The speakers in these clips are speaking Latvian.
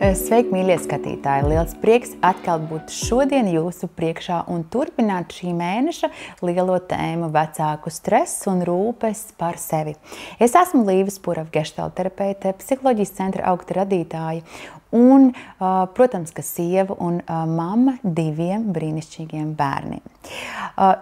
Sveiki, mīļie skatītāji! Liels prieks atkal būt šodien jūsu priekšā un turpināt šī mēneša lielo tēmu vecāku stress un rūpes par sevi. Es esmu Līva Spurava, geštaltterapeite, psiholoģijas centra augta radītāja un, protams, ka sieva un mamma diviem brīnišķīgiem bērniem.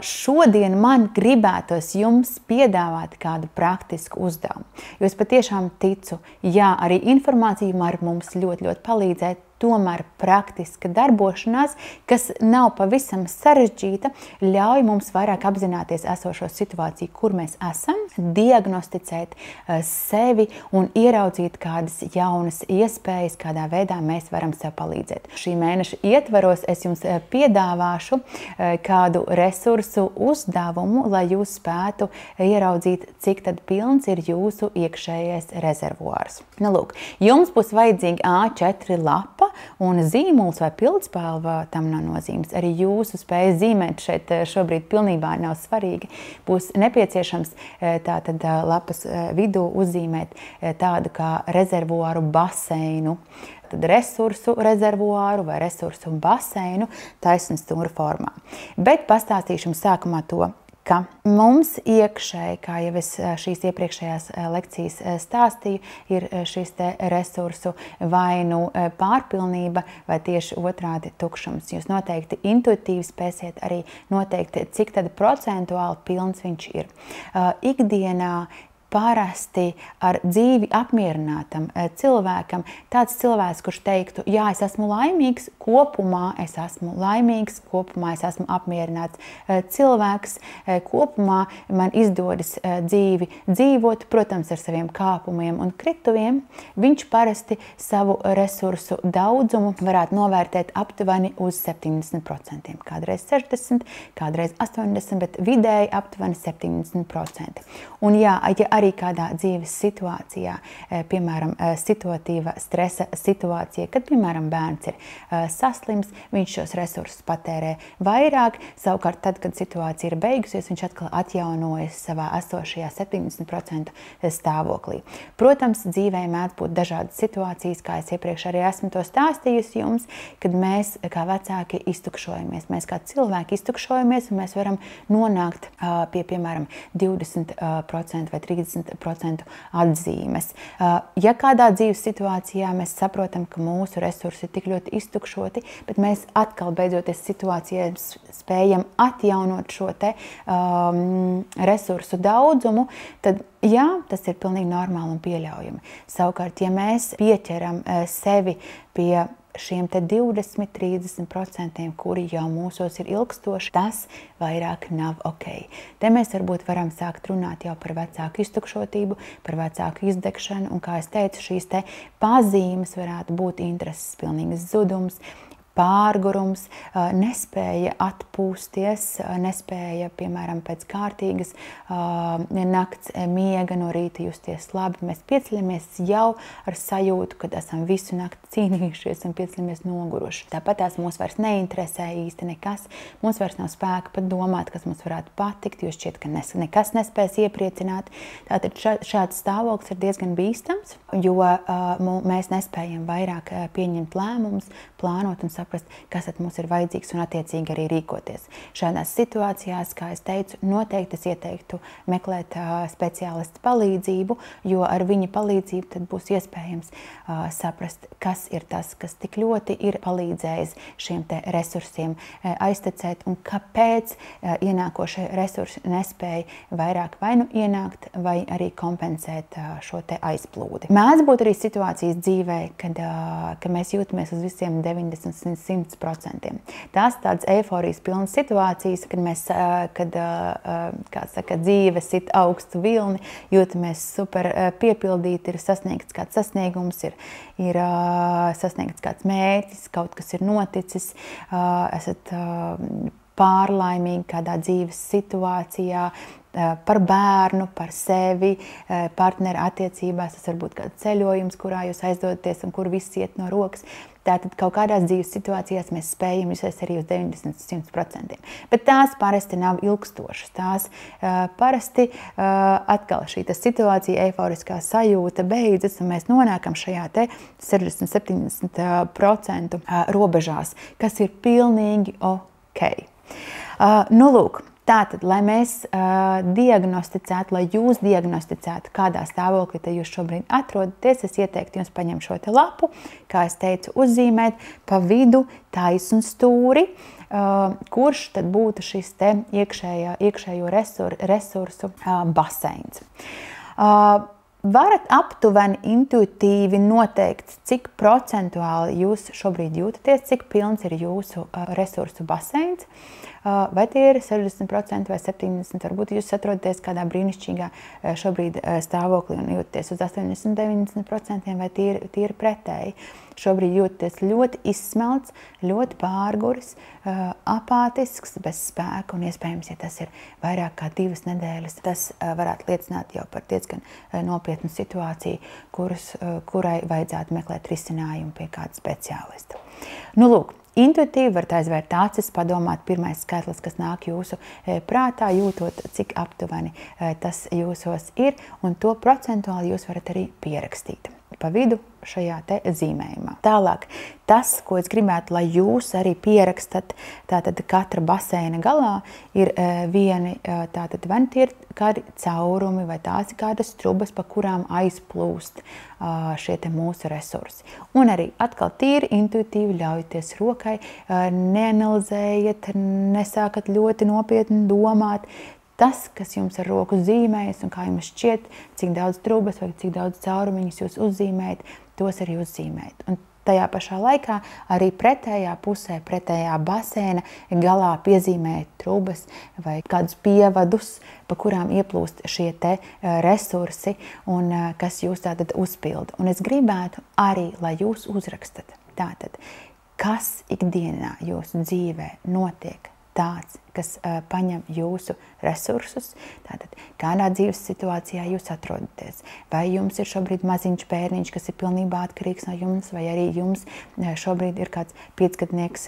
Šodien man gribētos jums piedāvāt kādu praktisku uzdevumu, jo es patiešām ticu, jā, arī informācija var mums ļoti palīdzēt, tomēr praktiska darbošanās, kas nav pavisam sarežģīta, ļauj mums vairāk apzināties esošo situāciju, kur mēs esam, diagnosticēt sevi un ieraudzīt kādas jaunas iespējas, kādā veidā mēs varam sev palīdzēt. Šī mēneša ietvaros es jums piedāvāšu kādu resursu uzdevumu, lai jūs spētu ieraudzīt, cik tad pilns ir jūsu iekšējais rezervuārs. Nu, lūk, jums būs vajadzīga A4 lapa, un zīmuls vai pildspalva tam nav nozīmes. Arī jūsu spēja zīmēt šeit šobrīd pilnībā nav svarīgi. Būs nepieciešams tātad lapas vidū uzzīmēt tādu kā rezervuāru baseinu. Tad resursu rezervuāru vai resursu baseinu taisnstūra formā. Bet pastāstīšu jums sākumā to, ka mums iekšēji, kā jau es šīs iepriekšējās lekcijas stāstīju, ir šis te resursu vai nu pārpilnība vai tieši otrādi tukšums. Jūs noteikti intuitīvi spēsiet arī noteikt, cik tad procentuāli pilns viņš ir. Ikdienā parasti ar dzīvi apmierinātam cilvēkam, tāds cilvēks, kurš teiktu, jā, es esmu laimīgs, kopumā es esmu laimīgs, kopumā es esmu apmierināts cilvēks, kopumā man izdodas dzīvi dzīvot, protams, ar saviem kāpumiem un krituviem, viņš parasti savu resursu daudzumu varētu novērtēt aptuveni uz 70%. Kādreiz 60%, kādreiz 80%, bet vidēji aptuveni 70%. Un jā, ja arī kādā dzīves situācijā, piemēram, situatīva stresa situācija, kad, piemēram, bērns ir saslims, viņš šos resursus patērē vairāk, savukārt tad, kad situācija ir beigusies, viņš atkal atjaunojas savā esošajā 70% stāvoklī. Protams, dzīvē mēdz būt dažādas situācijas, kā es iepriekš arī esmu to stāstījusi jums, kad mēs kā vecāki iztukšojamies. Mēs kā cilvēki iztukšojamies un mēs varam nonākt pie, piemēram, 20% vai 30% atzīmes. Ja kādā dzīves situācijā mēs saprotam, ka mūsu resursi ir tik ļoti iztukšoti, bet mēs atkal beidzoties situācijai spējam atjaunot šo te resursu daudzumu, tad jā, tas ir pilnīgi normāli un pieļaujami. Savukārt, ja mēs pieķeram sevi pie šiem te 20–30%, kuri jau mūsos ir ilgstoši, tas vairāk nav ok. Te mēs varbūt varam sākt runāt jau par vecāku iztukšotību, par vecāku izdegšanu, un kā es teicu, šīs te pazīmes varētu būt intereses pilnīgas zudums, pārgurums, nespēja atpūsties, nespēja, piemēram, pēc kārtīgas nakts miega no rīta justies labi. Mēs pieceļamies jau ar sajūtu, kad esam visu nakti cīnījušies un pieceļamies noguruši. Tāpat tās mūs vairs neinteresē īsti nekas. Mums vairs nav spēka pat domāt, kas mums varētu patikt, jo šķiet, ka nekas nespēs iepriecināt. Tātad šāds stāvoklis ir diezgan bīstams, jo mēs nespējam vairāk pieņemt lēmumus, plānot un saprast, kas tad mums ir vajadzīgs un attiecīgi arī rīkoties. Šādās situācijās, kā es teicu, noteikti es ieteiktu meklēt speciālistu palīdzību, jo ar viņa palīdzību tad būs iespējams saprast, kas ir tas, kas tik ļoti ir palīdzējis šiem te resursiem aiztecēt un kāpēc ienākošie resursi nespēja vairāk vai nu ienākt vai arī kompensēt šo te aizplūdi. Mēdz būt arī situācijas dzīvē, kad mēs jūtamies uz visiem 90–100%. Tās tādas eiforijas pilnas situācijas, kad kā saka, dzīve sit augstu vilni, jūtamies super piepildīti, ir sasniegts kāds sasniegums, ir sasniegts kāds mērķis, kaut kas ir noticis, esat pārlaimīgi kādā dzīves situācijā, par bērnu, par sevi, partneru attiecībās. Tas var būt kāds ceļojums, kurā jūs aizdodaties un kur viss iet no rokas. Tātad kaut kādās dzīves situācijās mēs spējam izvest arī uz 90–100%. Bet tās parasti nav ilgstošas. Tās parasti atkal šī situācija, eiforiskā sajūta beidzas, un mēs nonākam šajā te 60–70% robežās, kas ir pilnīgi ok. Nu, lūk. Tātad, lai mēs diagnosticētu, lai jūs diagnosticētu, kādā stāvoklī te jūs šobrīd atrodaties, es ieteiktu jums paņemt šo te lapu, kā es teicu, uzzīmēt pa vidu taisnu stūri, kurš tad būtu šis te iekšējo resursu baseins. Varat aptuveni intuitīvi noteikt, cik procentuāli jūs šobrīd jūtaties, cik pilns ir jūsu resursu baseins. Vai tie ir 60% vai 70%, varbūt jūs atrodaties kādā brīnišķīgā šobrīd stāvoklī un jūtaties uz 80–90%, vai tie ir pretēji. Šobrīd jūtaties ļoti izsmelts, ļoti pārguris, apātisks, bez spēka, un iespējams, ja tas ir vairāk kā 2 nedēļas, tas varētu liecināt jau par diezgan nopietnu situāciju, kurai vajadzētu meklēt risinājumu pie kāda speciālista. Nu, lūk. Intuitīvi varat aizvērt acis, padomāt pirmais skaitlis, kas nāk jūsu prātā, jūtot, cik aptuveni tas jūsos ir, un to procentuāli jūs varat arī pierakstīt pa vidu šajā te zīmējumā. Tālāk, tas, ko es gribētu, lai jūs arī pierakstat, tātad katra baseina galā ir vieni, tātad vai tie ir kādi caurumi, vai tās ir kādas trubas, pa kurām aizplūst šie te mūsu resursi. Un arī atkal tīri intuitīvi ļaujaties rokai, neanalizējiet, nesākat ļoti nopietni domāt. Tas, kas jums ar roku zīmējas un kā jums šķiet, cik daudz trubas vai cik daudz caurumiņus jūs uzzīmējat, tos arī uzzīmējat. Un tajā pašā laikā arī pretējā pusē, pretējā baseina galā piezīmējat trubas vai kādus pievadus, pa kurām ieplūst šie te resursi un kas jūs tātad uzpilda. Un es gribētu arī, lai jūs uzrakstat tātad, kas ikdienā jūsu dzīvē notiek tāds, kas paņem jūsu resursus, tātad kādā dzīves situācijā jūs atrodaties. Vai jums ir šobrīd maziņš bērniņš, kas ir pilnībā atkarīgs no jums, vai arī jums šobrīd ir kāds 5-gadnieks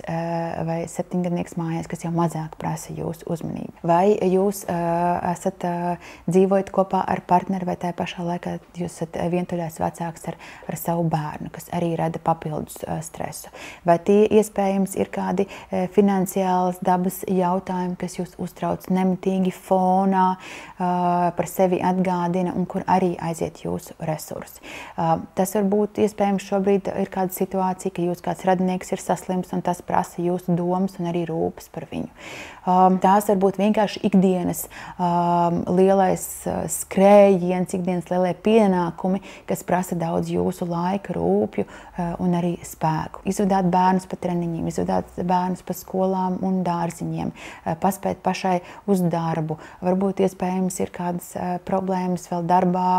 vai 7-gadnieks mājās, kas jau mazāk prasa jūsu uzmanību. Vai jūs esat dzīvojat kopā ar partneri, vai tajā pašā laikā jūs esat vientuļais vecāks ar savu bērnu, kas arī rada papildus stresu. Vai tie iespējams ir kādi finansiālas dabas jautājumi, kas jūs uztrauc nemitīgi fonā, par sevi atgādina un kur arī aiziet jūsu resursi. Tas varbūt iespējams šobrīd ir kāda situācija, ka jūs kāds radinieks ir saslims un tas prasa jūsu domas un arī rūpes par viņu. Tās varbūt vienkārši ikdienas lielais skrējiens, ikdienas lielie pienākumi, kas prasa daudz jūsu laika, rūpju un arī spēku. Izvadāt bērnus pa treniņiem, izvadāt bērnus pa skolām un dārziņiem, paspēt pašai uz darbu. Varbūt iespējams ir kādas problēmas vēl darbā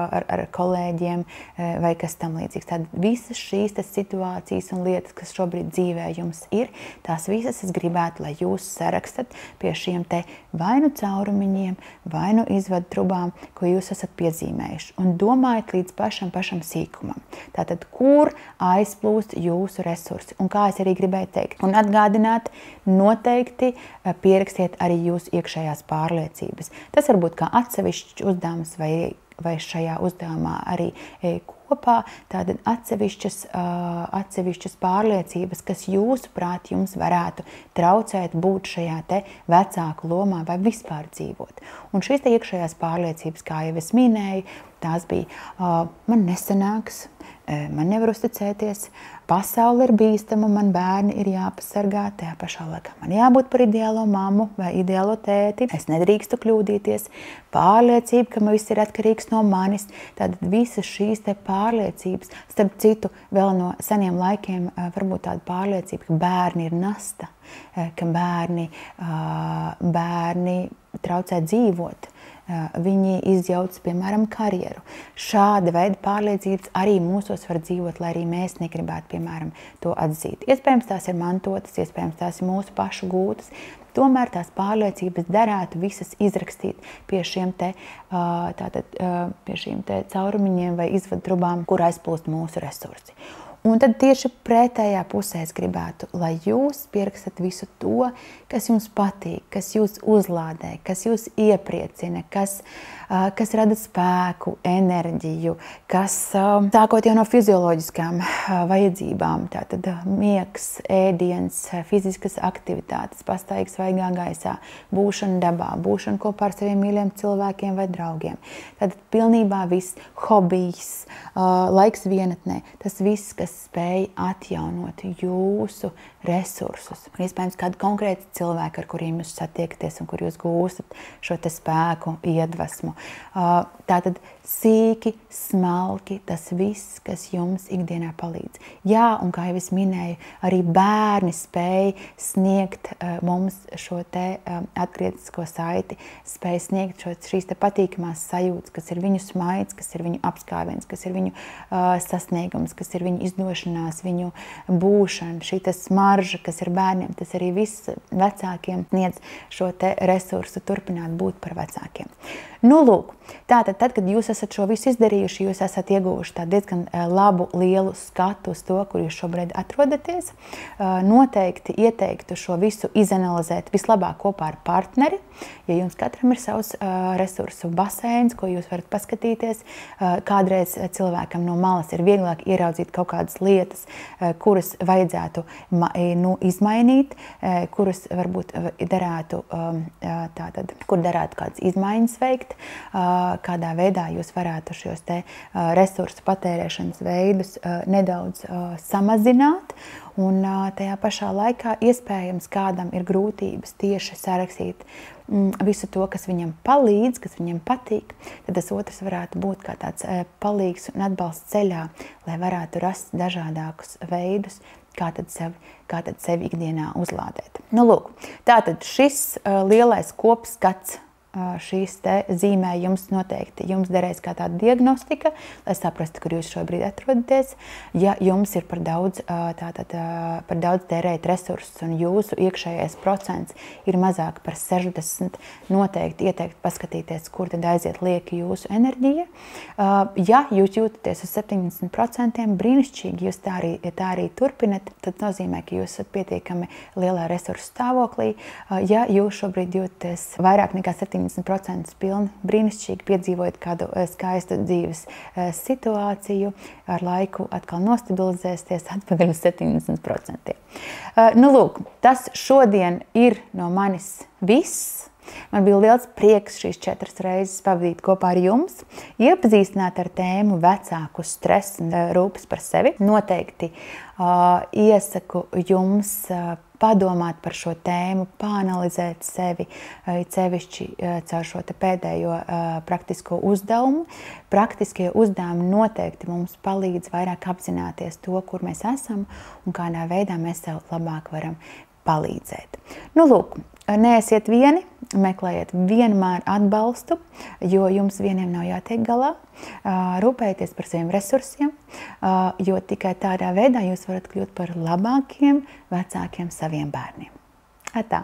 ar kolēģiem vai kas tam līdzīgs. Tad visas šīs situācijas un lietas, kas šobrīd dzīvē jums ir, tās visas es gribētu, lai jūs sarakstat pie šiem te vai nu caurumiņiem, vai nu izvadu trubām, ko jūs esat piezīmējuši. Un domājiet līdz pašam sīkumam. Tātad, kur aizplūst jūsu resursi? Un kā es arī gribēju teikt? Un atgādināt, noteikti pierakstiet arī jūsu iekšējās pārliecības. Tas var būt kā atsevišķs uzdevums vai šajā uzdevumā arī kopā, tātad atsevišķas pārliecības, kas jūsuprāt jums varētu traucēt būt šajā te vecāku lomā vai vispār dzīvot. Un šīs te iekšējās pārliecības, kā jau es minēju, tās bija man nesanāks, man nevar uzticēties, pasaule ir bīstama, man bērni ir jāpasargā, tajā pašā laikā man jābūt par ideālo mammu vai ideālo tēti, es nedrīkstu kļūdīties, pārliecība, ka viss ir atkarīgs no manis, tad visas šīs te pārliecības, starp citu, vēl no seniem laikiem varbūt tāda pārliecība, ka bērni ir nasta, ka bērni traucē dzīvot, viņi izjauc, piemēram, karjeru. Šāda veida pārliecības arī mūsos var dzīvot, lai arī mēs negribētu, piemēram, to atzīt. Iespējams, tās ir mantotas, iespējams, tās ir mūsu pašu gūtas. Tomēr tās pārliecības derētu visas izrakstīt pie šiem te, pie šīm te caurumiņiem vai izvadtrubām, kur aizplūst mūsu resursi. Un tad tieši pretējā pusē es gribētu, lai jūs pierakstat visu to, kas jums patīk, kas jūs uzlādē, kas jūs iepriecina, kas rada spēku, enerģiju, kas sākot jau no fizioloģiskām vajadzībām, tātad miegs, ēdiens, fiziskas aktivitātes, pastaigas svaigā gaisā, būšana dabā, būšana kopā ar saviem mīļiem cilvēkiem vai draugiem. Tātad pilnībā viss, hobijs, laiks vienatnē, tas viss, kas spēj atjaunot jūsu resursus. Un iespējams kādu konkrētu cilvēku, ar kuriem jūs satiekaties un kur jūs gūstat šo te spēku, iedvesmu. Tātad sīki, smalki, tas viss, kas jums ikdienā palīdz. Jā, un kā jau es minēju, arī bērni spēj sniegt mums šo te atgrieztisko saiti, spēj sniegt šīs te patīkamās sajūtas, kas ir viņu smaids, kas ir viņu apskāviens, kas ir viņu sasniegums, kas ir viņu izdošanās, viņu būšana, šī te smarža, kas ir bērniem, tas arī viss vecākiem sniedz šo te resursu turpināt būt par vecākiem. Nu, lūk, tātad, tad, kad jūs esat šo visu izdarījuši, jūs esat ieguvuši tādu diezgan labu, lielu skatu uz to, kur jūs šobrīd atrodaties. Noteikti ieteiktu šo visu izanalizēt vislabāk kopā ar partneri, ja jums katram ir savs resursu baseins, ko jūs varat paskatīties. Kādreiz cilvēkam no malas ir vieglāk ieraudzīt kaut kādas lietas, kuras vajadzētu izmainīt, kuras varbūt derētu, kur derētu kādas izmaiņas veikt, kādā veidā jūs varētu šos te resursu patērēšanas veidus nedaudz samazināt. Un tajā pašā laikā iespējams kādam ir grūtības tieši sarakstīt visu to, kas viņam palīdz, kas viņam patīk, tad tas otrs varētu būt kā tāds palīgs un atbalsts ceļā, lai varētu rast dažādākus veidus, kā tad sevi ikdienā uzlādēt. Nu, lūk, tātad šis lielais kopskats, šīs te zīmējums noteikti jums derēs kā tāda diagnostika, lai saprastu, kur jūs šobrīd atrodaties. Ja jums ir par daudz tērēt resursus un jūsu iekšējais procents ir mazāk par 60, noteikti ieteikt paskatīties, kur tad aiziet lieki jūsu enerģija. Ja jūs jūtaties uz 70%, brīnišķīgi, jūs tā arī turpinat, tad nozīmē, ka jūs esat pietiekami lielā resursu stāvoklī. Ja jūs šobrīd jūtaties vairāk nekā 70% pilni, brīnišķīgi piedzīvojat kādu skaistu dzīves situāciju, ar laiku atkal nostabilizēsties atpakaļ uz 70%. Nu, lūk, tas šodien ir no manis viss. Man bija liels prieks šīs 4 reizes pavadīt kopā ar jums, iepazīstināt ar tēmu vecāku stresu un rūpes par sevi. Noteikti iesaku jums padomāt par šo tēmu, pāanalizēt sevi, sevišķi caur šo te pēdējo praktisko uzdevumu. Praktiskie uzdevumi noteikti mums palīdz vairāk apzināties to, kur mēs esam un kādā veidā mēs sev labāk varam palīdzēt. Nu, lūk, neesiet vieni, meklējiet vienmēr atbalstu, jo jums vieniem nav jātiek galā. Rūpējieties par saviem resursiem, jo tikai tādā veidā jūs varat kļūt par labākiem vecākiem saviem bērniem. Tā.